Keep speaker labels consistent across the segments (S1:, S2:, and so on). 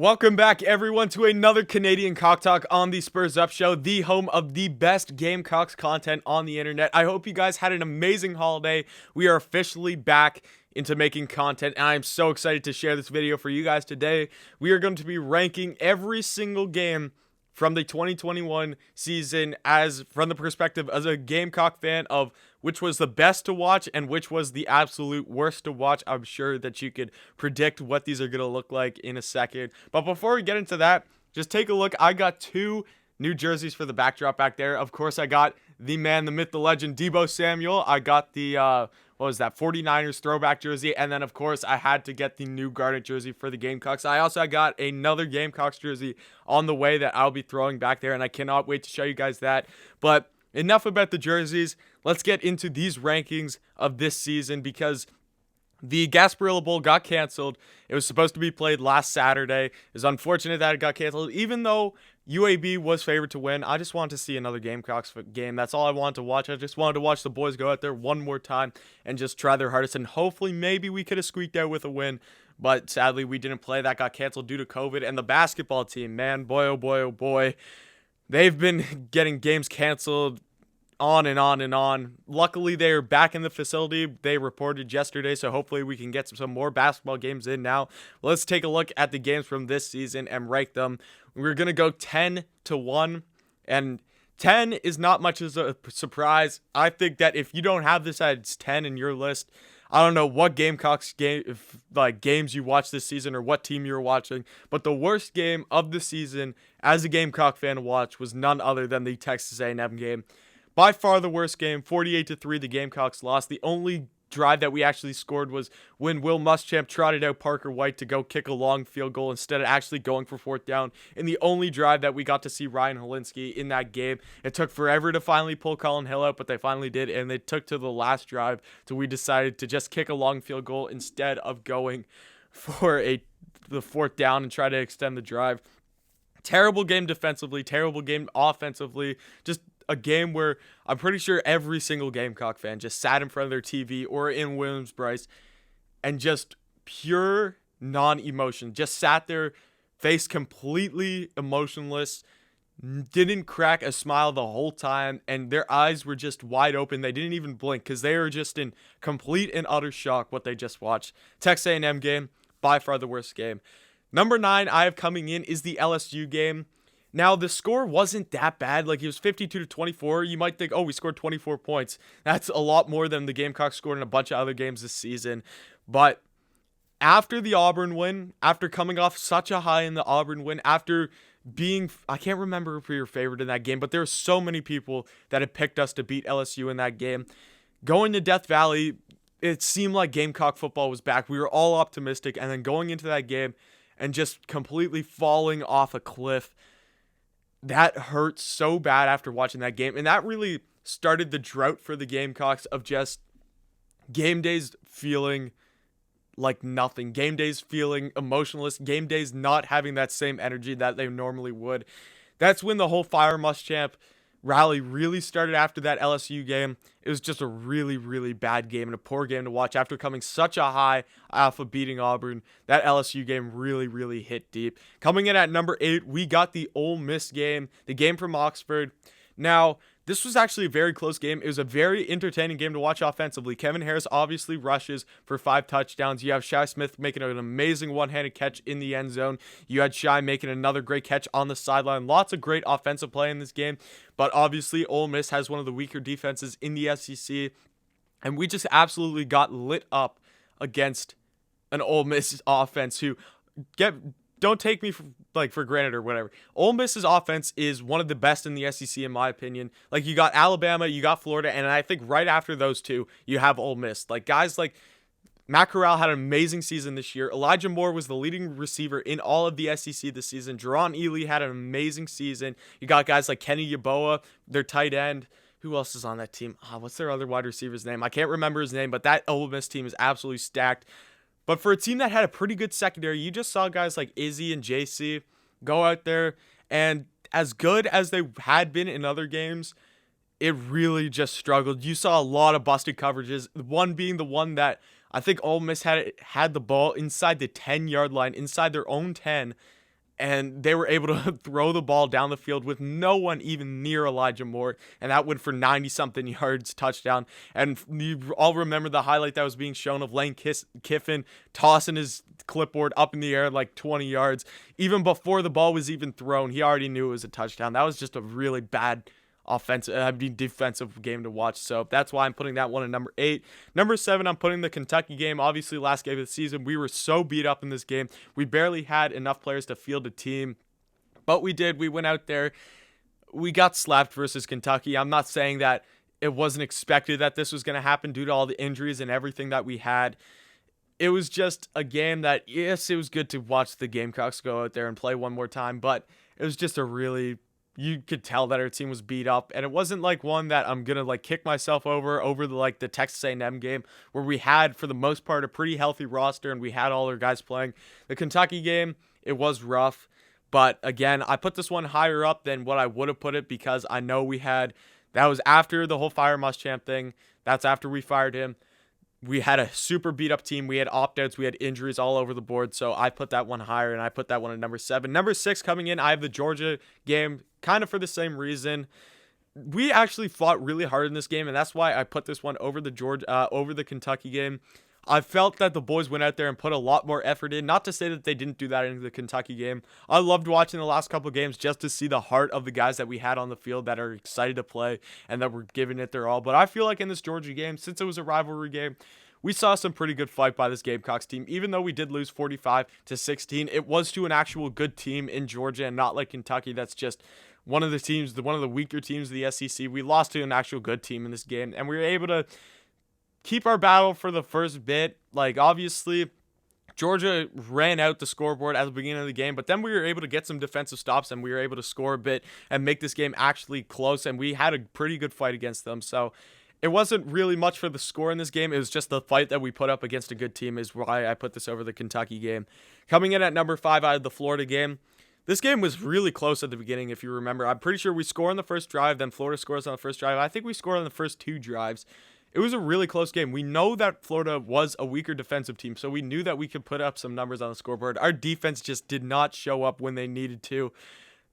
S1: Welcome back, everyone, to another Canadian Cock Talk on the Spurs Up Show, the home of the best Gamecocks content on the internet. I hope you guys had an amazing holiday. We are officially back into making content, and I am so excited to share this video for you guys today. We are going to be ranking every single game from the 2021 season from the perspective as a Gamecock fan of which was the best to watch and which was the absolute worst to watch. I'm sure that you could predict what these are going to look like in a second. But before we get into that, just take a look. I got two new jerseys for the backdrop back there. Of course, I got the man, the myth, the legend, Deebo Samuel. I got the, 49ers throwback jersey. And then, of course, I had to get the new Garnet jersey for the Gamecocks. I also got another Gamecocks jersey on the way that I'll be throwing back there, and I cannot wait to show you guys that. But enough about the jerseys. Let's get into these rankings of this season because the Gasparilla Bowl got canceled. It was supposed to be played last Saturday. It was unfortunate that it got canceled. Even though UAB was favored to win, I just wanted to see another Gamecocks game. That's all I wanted to watch. I just wanted to watch the boys go out there one more time and just try their hardest. And hopefully, maybe we could have squeaked out with a win. But sadly, we didn't play. That got canceled due to COVID. And the basketball team, man, boy, oh boy, oh boy. They've been getting games canceled on and on and on. Luckily, they're back in the facility. They reported yesterday, so hopefully we can get some more basketball games in now. Let's take a look at the games from this season and rank them. We're going to go 10-1, and 10 is not much as a surprise. I think that if you don't have this at 10 in your list, I don't know what Gamecocks games you watched this season or what team you're watching, but the worst game of the season as a Gamecock fan to watch was none other than the Texas A&M game. By far the worst game, 48-3, the Gamecocks lost. The only drive that we actually scored was when Will Muschamp trotted out Parker White to go kick a long field goal instead of actually going for fourth down. And the only drive that we got to see Ryan Helinski in that game. It took forever to finally pull Colin Hill out, but they finally did. And they took to the last drive till we decided to just kick a long field goal instead of going for the fourth down and try to extend the drive. Terrible game defensively, terrible game offensively. Just a game where I'm pretty sure every single Gamecock fan just sat in front of their TV or in Williams-Brice and just pure non-emotion. Just sat there, face completely emotionless, didn't crack a smile the whole time, and their eyes were just wide open. They didn't even blink because they were just in complete and utter shock what they just watched. Texas A&M game, by far the worst game. Number 9 I have coming in is the LSU game. Now, the score wasn't that bad. Like, it was 52-24. You might think, oh, we scored 24 points. That's a lot more than the Gamecocks scored in a bunch of other games this season. But after the Auburn win, after coming off such a high in the Auburn win, after being, I can't remember if we were favored in that game, but there were so many people that had picked us to beat LSU in that game. Going to Death Valley, it seemed like Gamecock football was back. We were all optimistic. And then going into that game and just completely falling off a cliff, that hurt so bad after watching that game. And that really started the drought for the Gamecocks of just game days feeling like nothing. Game days feeling emotionless. Game days not having that same energy that they normally would. That's when the whole Fire Muschamp rally really started after that LSU game. It was just a really, really bad game and a poor game to watch after coming such a high off of beating Auburn. That LSU game really, really hit deep. Coming in at number 8, we got the Ole Miss game, the game from Oxford. Now, this was actually a very close game. It was a very entertaining game to watch offensively. Kevin Harris obviously rushes for 5 touchdowns. You have Shi Smith making an amazing one-handed catch in the end zone. You had Shi making another great catch on the sideline. Lots of great offensive play in this game. But obviously, Ole Miss has one of the weaker defenses in the SEC. And we just absolutely got lit up against an Ole Miss offense who don't take me for granted or whatever. Ole Miss's offense is one of the best in the SEC in my opinion. Like, you got Alabama, you got Florida, and I think right after those two, you have Ole Miss. Like, guys like Matt Corral had an amazing season this year. Elijah Moore was the leading receiver in all of the SEC this season. Jerron Ely had an amazing season. You got guys like Kenny Yeboah, their tight end. Who else is on that team? What's their other wide receiver's name? I can't remember his name, but that Ole Miss team is absolutely stacked. But for a team that had a pretty good secondary, you just saw guys like Izzy and JC go out there, and as good as they had been in other games, it really just struggled. You saw a lot of busted coverages, one being the one that I think Ole Miss had the ball inside the 10-yard line, inside their own 10, and they were able to throw the ball down the field with no one even near Elijah Moore, and that went for 90-something yards, touchdown. And you all remember the highlight that was being shown of Lane Kiffin tossing his clipboard up in the air like 20 yards. Even before the ball was even thrown, he already knew it was a touchdown. That was just a really bad defensive game to watch. So that's why I'm putting that one at number 8. Number 7, I'm putting the Kentucky game. Obviously, last game of the season, we were so beat up in this game. We barely had enough players to field a team, but we did. We went out there. We got slapped versus Kentucky. I'm not saying that it wasn't expected that this was going to happen due to all the injuries and everything that we had. It was just a game that, yes, it was good to watch the Gamecocks go out there and play one more time, but it was just you could tell that our team was beat up, and it wasn't like one that I'm gonna like kick myself over the Texas A&M game, where we had for the most part a pretty healthy roster and we had all our guys playing. The Kentucky game, it was rough, but again, I put this one higher up than what I would have put it, because I know that was after the whole fire Muschamp thing. That's after we fired him. We had a super beat up team. We had opt-outs. We had injuries all over the board. So I put that one higher, and I put that one at number 7. Number 6 coming in, I have the Georgia game, kind of for the same reason. We actually fought really hard in this game, and that's why I put this one over the Kentucky game. I felt that the boys went out there and put a lot more effort in. Not to say that they didn't do that in the Kentucky game. I loved watching the last couple of games just to see the heart of the guys that we had on the field that are excited to play and that were giving it their all. But I feel like in this Georgia game, since it was a rivalry game, we saw some pretty good fight by this Gamecocks team. Even though we did lose 45-16, it was to an actual good team in Georgia and not like Kentucky. That's just one of the weaker teams of the SEC. We lost to an actual good team in this game, and we were able to keep our battle for the first bit. Like, obviously, Georgia ran out the scoreboard at the beginning of the game, but then we were able to get some defensive stops, and we were able to score a bit and make this game actually close, and we had a pretty good fight against them. So it wasn't really much for the score in this game. It was just the fight that we put up against a good team is why I put this over the Kentucky game. Coming in at number 5, I had the Florida game. This game was really close at the beginning, if you remember. I'm pretty sure we score on the first drive, then Florida scores on the first drive. I think we scored on the first 2 drives. It was a really close game. We know that Florida was a weaker defensive team, so we knew that we could put up some numbers on the scoreboard. Our defense just did not show up when they needed to.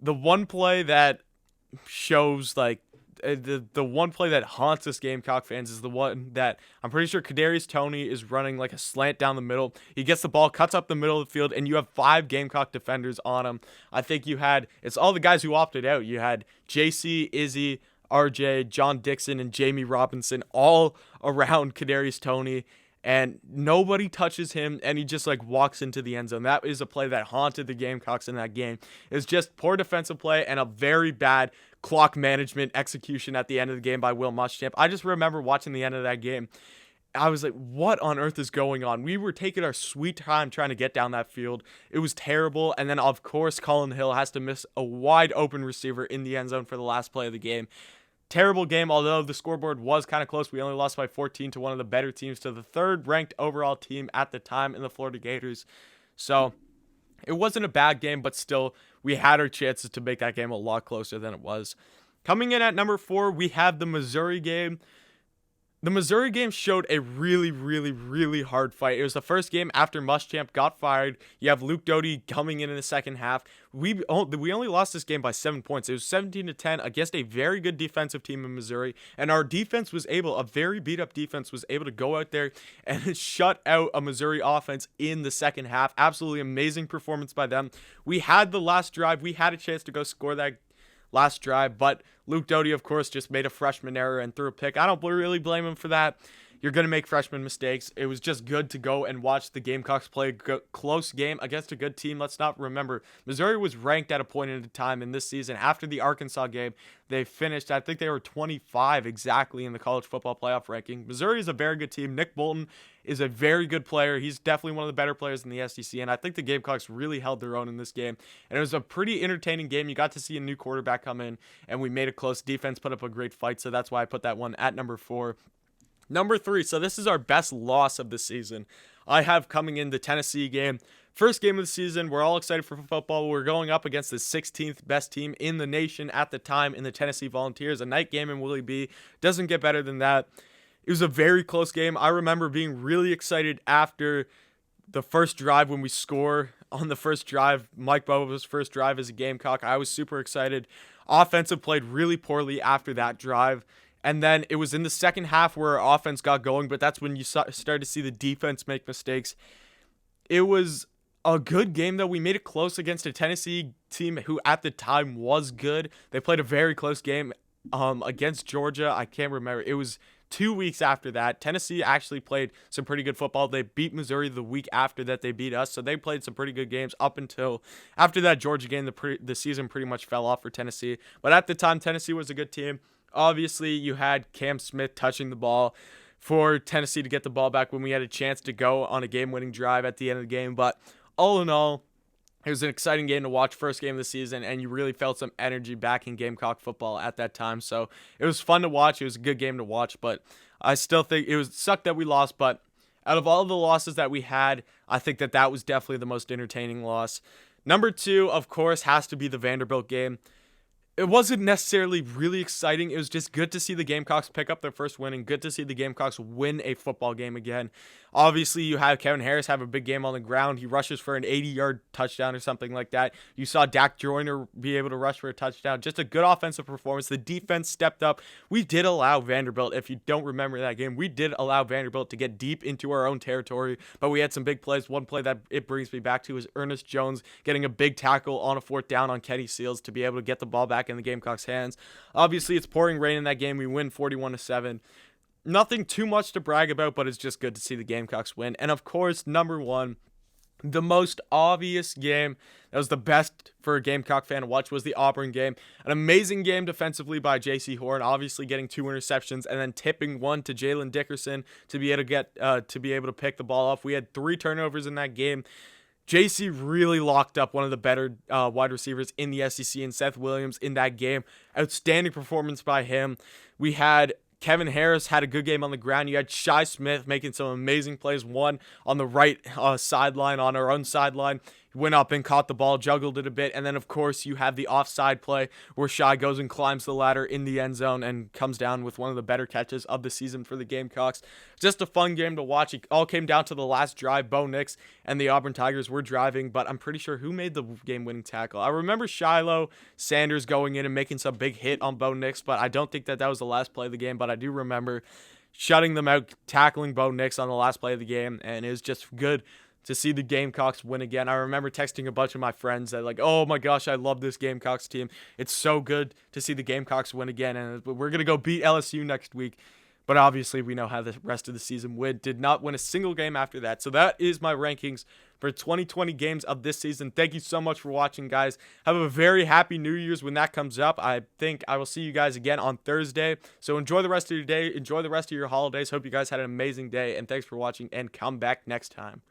S1: The one play that shows, like, the one play that haunts us Gamecock fans is the one that I'm pretty sure Kadarius Toney is running like a slant down the middle. He gets the ball, cuts up the middle of the field, and you have 5 Gamecock defenders on him. I think it's all the guys who opted out. You had JC, Izzy, RJ, John Dixon, and Jamie Robinson all around Kadarius Toney, and nobody touches him, and he just like walks into the end zone. That is a play that haunted the Gamecocks in that game. It's just poor defensive play and a very bad clock management execution at the end of the game by Will Muschamp. I just remember watching the end of that game. I was like, what on earth is going on? We were taking our sweet time trying to get down that field. It was terrible. And then, of course, Colin Hill has to miss a wide open receiver in the end zone for the last play of the game. Terrible game, although the scoreboard was kind of close. We only lost by 14 to one of the better teams, to the 3rd ranked overall team at the time in the Florida Gators. So it wasn't a bad game, but still, we had our chances to make that game a lot closer than it was. Coming in at number 4, we have the Missouri game. The Missouri game showed a really, really, really hard fight. It was the first game after Muschamp got fired. You have Luke Doty coming in the second half. We only lost this game by 7 points. It was 17-10 against a very good defensive team in Missouri. And our defense a very beat-up defense, was able to go out there and shut out a Missouri offense in the second half. Absolutely amazing performance by them. We had the last drive. We had a chance to go score that last drive, but Luke Doty, of course, just made a freshman error and threw a pick. I don't really blame him for that. You're going to make freshman mistakes. It was just good to go and watch the Gamecocks play a close game against a good team. Let's not remember, Missouri was ranked at a point in time in this season. After the Arkansas game, they finished, I think they were 25 exactly in the college football playoff ranking. Missouri is a very good team. Nick Bolton is a very good player. He's definitely one of the better players in the SEC, and I think the Gamecocks really held their own in this game. And it was a pretty entertaining game. You got to see a new quarterback come in, and we made a close defense, put up a great fight, so that's why I put that one at number 4. Number 3, so this is our best loss of the season. I have coming in the Tennessee game. First game of the season. We're all excited for football. We're going up against the 16th best team in the nation at the time in the Tennessee Volunteers. A night game in Willie B. Doesn't get better than that. It was a very close game. I remember being really excited after the first drive when we score on the first drive, Mike Bobo's first drive as a Gamecock. I was super excited. Offensive played really poorly after that drive. And then it was in the second half where our offense got going, but that's when you started to see the defense make mistakes. It was a good game, though. We made it close against a Tennessee team who at the time was good. They played a very close game against Georgia. I can't remember. It was 2 weeks after that. Tennessee actually played some pretty good football. They beat Missouri the week after that they beat us, so they played some pretty good games up until after that Georgia game. The season pretty much fell off for Tennessee, but at the time Tennessee was a good team. Obviously, you had Cam Smith touching the ball for Tennessee to get the ball back when we had a chance to go on a game-winning drive at the end of the game, but all in all, it was an exciting game to watch, first game of the season, and you really felt some energy back in Gamecock football at that time. So it was fun to watch. It was a good game to watch, but I still think it sucked that we lost. But out of all the losses that we had, I think that was definitely the most entertaining loss. Number 2, of course, has to be the Vanderbilt game. It wasn't necessarily really exciting. It was just good to see the Gamecocks pick up their first win and good to see the Gamecocks win a football game again. Obviously, you have Kevin Harris have a big game on the ground. He rushes for an 80-yard touchdown or something like that. You saw Dak Joyner be able to rush for a touchdown. Just a good offensive performance. The defense stepped up. We did allow Vanderbilt, if you don't remember that game, we did allow Vanderbilt to get deep into our own territory, but we had some big plays. One play that it brings me back to is Ernest Jones getting a big tackle on a fourth down on Kenny Seals to be able to get the ball back in the Gamecocks' hands. Obviously, it's pouring rain in that game. We win 41-7. Nothing too much to brag about, but it's just good to see the Gamecocks win. And of course, number 1, the most obvious game that was the best for a Gamecock fan to watch was the Auburn game. An amazing game defensively by J.C. Horn, obviously getting 2 interceptions and then tipping one to Jalen Dickerson to be able to pick the ball off. We had 3 turnovers in that game. JC really locked up one of the better wide receivers in the SEC and Seth Williams in that game. Outstanding performance by him. We had Kevin Harris had a good game on the ground. You had Shi Smith making some amazing plays. One on the right sideline, on our own sideline. Went up and caught the ball, juggled it a bit. And then, of course, you have the offside play where Shi goes and climbs the ladder in the end zone and comes down with one of the better catches of the season for the Gamecocks. Just a fun game to watch. It all came down to the last drive. Bo Nix and the Auburn Tigers were driving, but I'm pretty sure who made the game-winning tackle. I remember Shiloh Sanders going in and making some big hit on Bo Nix, but I don't think that was the last play of the game, but I do remember shutting them out, tackling Bo Nix on the last play of the game, and it was just good to see the Gamecocks win again. I remember texting a bunch of my friends that like, oh my gosh, I love this Gamecocks team. It's so good to see the Gamecocks win again, and we're going to go beat LSU next week. But obviously, we know how the rest of the season went. Did not win a single game after that. So that is my rankings for 2020 games of this season. Thank you so much for watching, guys. Have a very happy New Year's when that comes up. I think I will see you guys again on Thursday. So enjoy the rest of your day. Enjoy the rest of your holidays. Hope you guys had an amazing day. And thanks for watching, and come back next time.